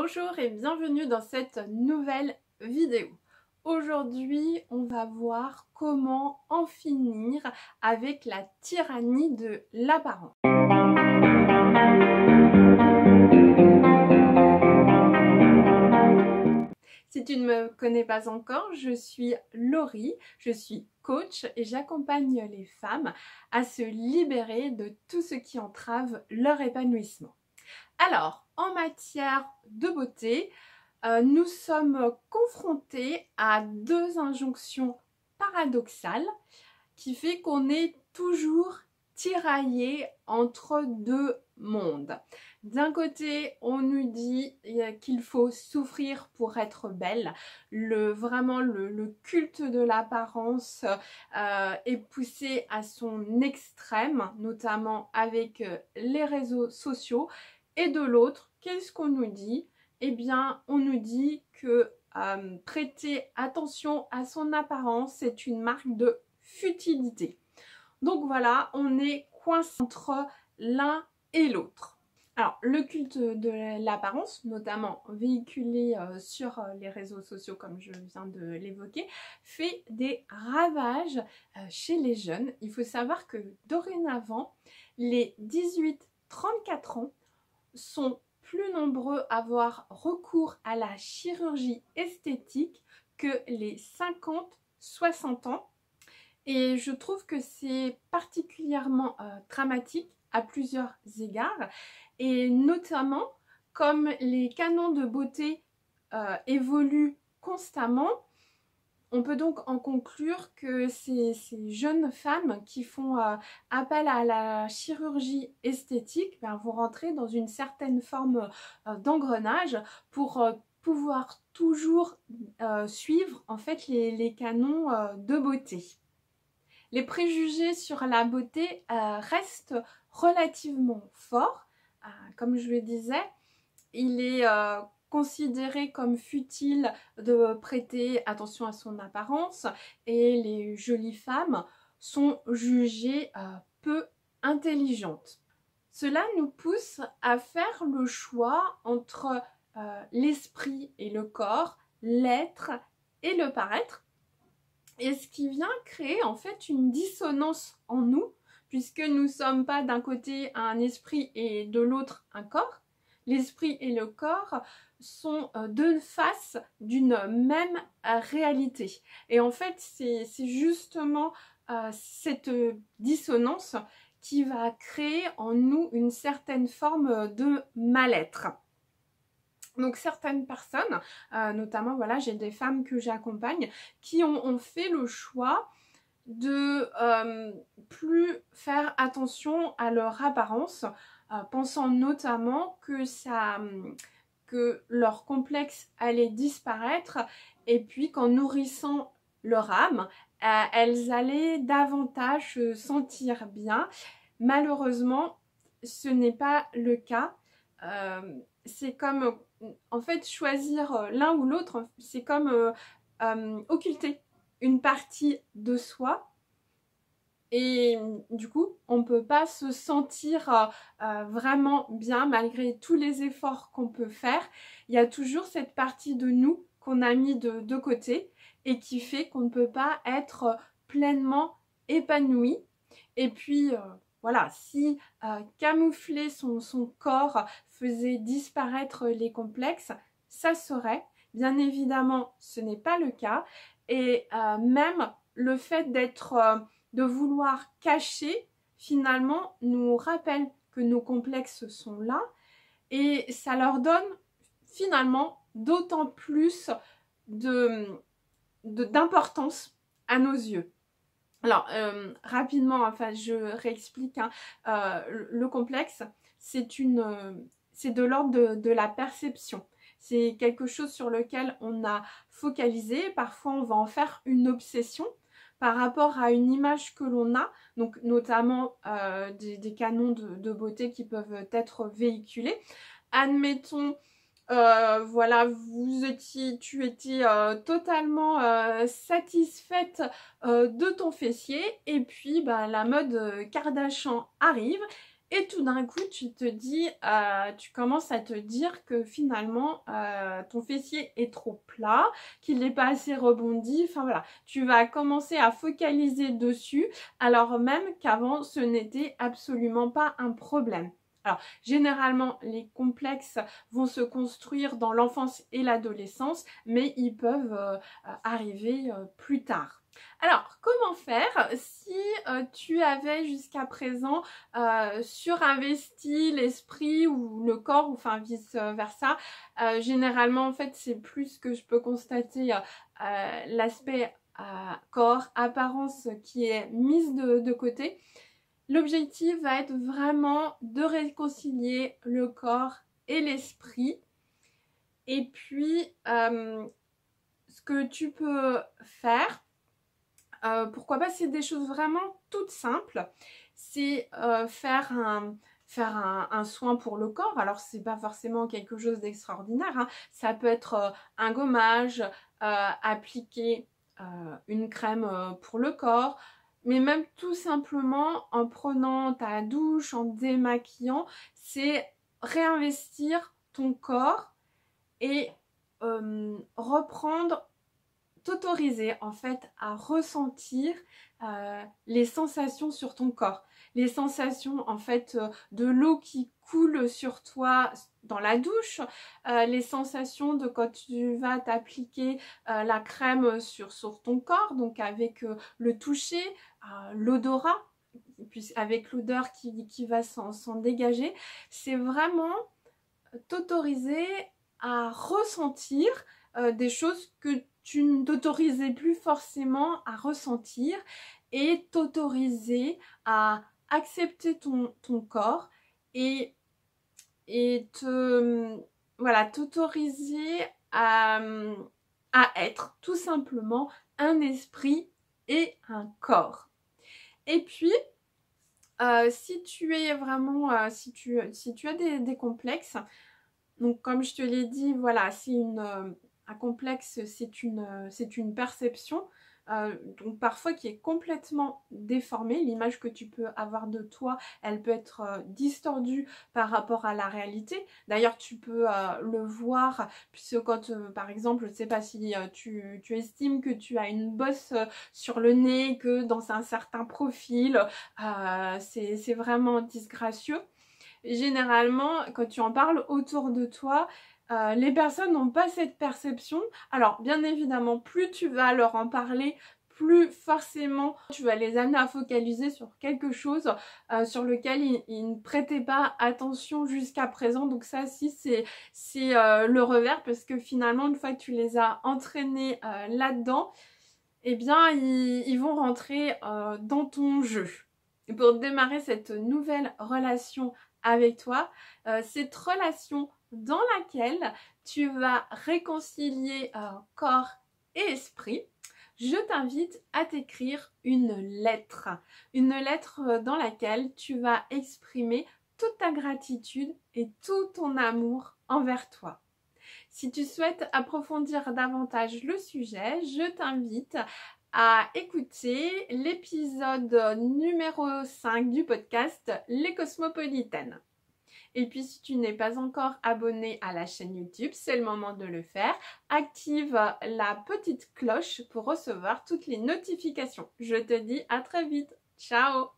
Bonjour et bienvenue dans cette nouvelle vidéo. Aujourd'hui, on va voir comment en finir avec la tyrannie de l'apparence. Si tu ne me connais pas encore, je suis Laurie, je suis coach et j'accompagne les femmes à se libérer de tout ce qui entrave leur épanouissement. Alors, en matière de beauté, nous sommes confrontés à deux injonctions paradoxales qui fait qu'on est toujours tiraillé entre deux mondes. D'un côté, on nous dit qu'il faut souffrir pour être belle. Vraiment, le culte de l'apparence est poussé à son extrême, notamment avec les réseaux sociaux. Et de l'autre, qu'est-ce qu'on nous dit? Eh bien, on nous dit que prêter attention à son apparence, c'est une marque de futilité. Donc voilà, on est coincé entre l'un et l'autre. Alors, le culte de l'apparence, notamment véhiculé sur les réseaux sociaux, comme je viens de l'évoquer, fait des ravages chez les jeunes. Il faut savoir que dorénavant, les 18-34 ans sont plus nombreux à avoir recours à la chirurgie esthétique que les 50-60 ans. Et je trouve que c'est particulièrement dramatique à plusieurs égards. Et notamment, comme les canons de beauté évoluent constamment, on peut donc en conclure que ces jeunes femmes qui font appel à la chirurgie esthétique vont rentrer dans une certaine forme d'engrenage pour pouvoir toujours suivre en fait les canons de beauté. Les préjugés sur la beauté restent relativement forts. Comme je le disais, il est considéré comme futile de prêter attention à son apparence et les jolies femmes sont jugées peu intelligentes. Cela nous pousse à faire le choix entre l'esprit et le corps, l'être et le paraître. Et ce qui vient créer en fait une dissonance en nous, puisque nous ne sommes pas d'un côté un esprit et de l'autre un corps. L'esprit et le corps sont deux faces d'une même réalité. Et en fait, c'est justement cette dissonance qui va créer en nous une certaine forme de mal-être. Donc certaines personnes, notamment voilà, j'ai des femmes que j'accompagne qui ont fait le choix de plus faire attention à leur apparence, pensant notamment que leur complexe allait disparaître et puis qu'en nourrissant leur âme, elles allaient davantage se sentir bien. Malheureusement, ce n'est pas le cas. C'est comme, en fait, choisir l'un ou l'autre, c'est comme occulter une partie de soi. Et du coup, on ne peut pas se sentir vraiment bien malgré tous les efforts qu'on peut faire. Il y a toujours cette partie de nous qu'on a mis de côté et qui fait qu'on ne peut pas être pleinement épanoui. Et puis, voilà, si camoufler son corps faisait disparaître les complexes, ça serait. Bien évidemment, ce n'est pas le cas. Et même le fait de vouloir cacher, finalement, nous rappelle que nos complexes sont là. Et ça leur donne, finalement, d'autant plus d'importance à nos yeux. Alors, rapidement, enfin, je réexplique, hein, le complexe, c'est de l'ordre de la perception. C'est quelque chose sur lequel on a focalisé. Parfois, on va en faire une obsession par rapport à une image que l'on a, donc notamment des canons de beauté qui peuvent être véhiculés. Admettons, voilà, tu étais totalement satisfaite de ton fessier et puis la mode Kardashian arrive et tout d'un coup tu te dis, tu commences à te dire que finalement ton fessier est trop plat, qu'il n'est pas assez rebondi, enfin voilà, tu vas commencer à focaliser dessus alors même qu'avant ce n'était absolument pas un problème. Alors, généralement, les complexes vont se construire dans l'enfance et l'adolescence, mais ils peuvent arriver plus tard. Alors, comment faire si tu avais jusqu'à présent surinvesti l'esprit ou le corps, ou enfin vice versa. Généralement, en fait, c'est plus que je peux constater l'aspect corps, apparence qui est mise de côté. L'objectif va être vraiment de réconcilier le corps et l'esprit. Et puis, ce que tu peux faire, pourquoi pas, c'est des choses vraiment toutes simples. C'est faire un soin pour le corps. Alors, c'est pas forcément quelque chose d'extraordinaire, hein. Ça peut être un gommage, appliquer une crème pour le corps, mais même tout simplement en prenant ta douche, en démaquillant, c'est réinvestir ton corps et reprendre, t'autoriser en fait à ressentir les sensations sur ton corps. Les sensations en fait de l'eau qui coule sur toi dans la douche, les sensations de quand tu vas t'appliquer la crème sur ton corps, donc avec le toucher, l'odorat, puis avec l'odeur qui va s'en dégager. C'est vraiment t'autoriser à ressentir des choses que tu ne t'autorisais plus forcément à ressentir, et t'autoriser à accepter ton corps et voilà, t'autoriser à être tout simplement un esprit et un corps. Et puis, si tu es vraiment, si tu as des complexes, donc comme je te l'ai dit, voilà, un complexe, c'est une perception, donc parfois qui est complètement déformée. L'image que tu peux avoir de toi, elle peut être distordue par rapport à la réalité. D'ailleurs, tu peux le voir, puisque quand, par exemple, je ne sais pas si tu estimes que tu as une bosse sur le nez, que dans un certain profil, c'est vraiment disgracieux. Généralement, quand tu en parles autour de toi, les personnes n'ont pas cette perception. Alors, bien évidemment, plus tu vas leur en parler, plus forcément tu vas les amener à focaliser sur quelque chose sur lequel ils ne prêtaient pas attention jusqu'à présent. Donc ça, si c'est le revers, parce que finalement, une fois que tu les as entraînés là-dedans, eh bien, ils vont rentrer dans ton jeu. Et pour démarrer cette nouvelle relation avec toi, cette relation dans laquelle tu vas réconcilier corps et esprit, je t'invite à t'écrire une lettre dans laquelle tu vas exprimer toute ta gratitude et tout ton amour envers toi. Si tu souhaites approfondir davantage le sujet, je t'invite à écouter l'épisode numéro 5 du podcast Les Cosmopolitaines. Et puis si tu n'es pas encore abonné à la chaîne YouTube, c'est le moment de le faire. Active la petite cloche pour recevoir toutes les notifications. Je te dis à très vite. Ciao!